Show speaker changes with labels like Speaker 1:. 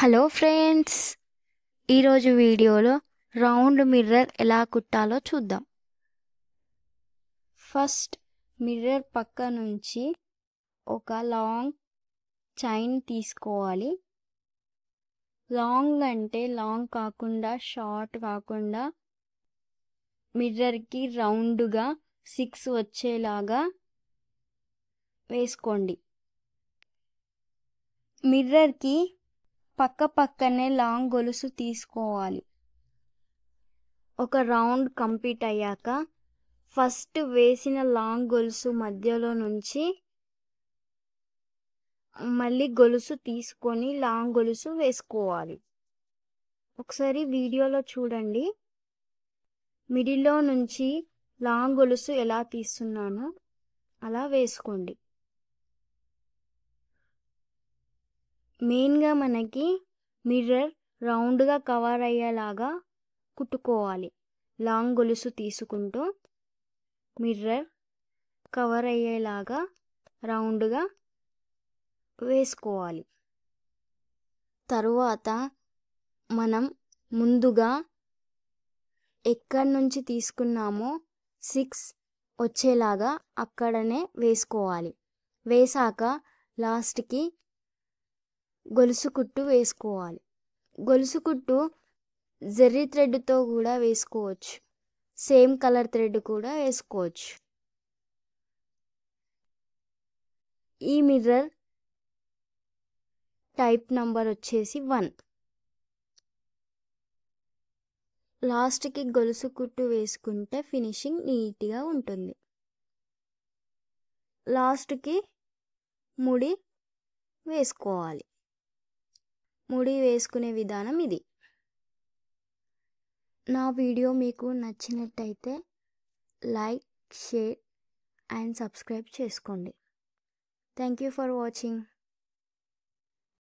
Speaker 1: Hello friends, ఈరోజు వీడియోలో round mirror ఎలా కుట్టాలో చూద్దాం. ఫస్ట్ మిర్రర్ పక్క నుంచి ఒక లాంగ్ చైన్ తీసుకోవాలి. లాంగ్ అంటే లాంగ్ కాకుండా షార్ట్ కాకుండా మిర్రర్కి రౌండ్గా 6 వచ్చేలాగా వేసుకోండి. మిర్రర్కి పక్క పక్కనే లాంగ్ గొలుసు తీసుకోవాలి. ఒక రౌండ్ కంప్లీట్ అయ్యాక ఫస్ట్ వేసిన లాంగ్ గొలుసు మధ్యలో నుంచి మళ్ళీ గొలుసు తీసుకొని లాంగ్ గొలుసు వేసుకోవాలి. ఒకసారి వీడియోలో చూడండి. మిడిల్లో నుంచి లాంగ్ గొలుసు ఎలా తీస్తున్నానో అలా వేసుకోండి. మెయిన్గా మనకి మిర్రర్ రౌండ్గా కవర్ అయ్యేలాగా కుట్టుకోవాలి. లాంగ్ గొలుసు తీసుకుంటూ మిర్రర్ కవర్ అయ్యేలాగా రౌండ్గా వేసుకోవాలి. తరువాత మనం ముందుగా ఎక్కడి నుంచి తీసుకున్నామో 6 వచ్చేలాగా అక్కడనే వేసుకోవాలి. వేసాక లాస్ట్కి గొలుసు కుట్టు వేసుకోవాలి. గొలుసు కుట్టు జెర్రీ థ్రెడ్తో కూడా వేసుకోవచ్చు, సేమ్ కలర్ థ్రెడ్ కూడా వేసుకోవచ్చు. ఈ మిర్రర్ టైప్ నంబర్ వచ్చేసి 1. లాస్ట్కి గొలుసు కుట్టు వేసుకుంటే ఫినిషింగ్ నీట్గా ఉంటుంది. లాస్ట్కి ముడి వేసుకోవాలి. ముడి వేసుకునే విధానం ఇది. నా వీడియో మీకు నచ్చినట్టయితే లైక్, షేర్ అండ్ సబ్స్క్రైబ్ చేసుకోండి. Thank you for watching.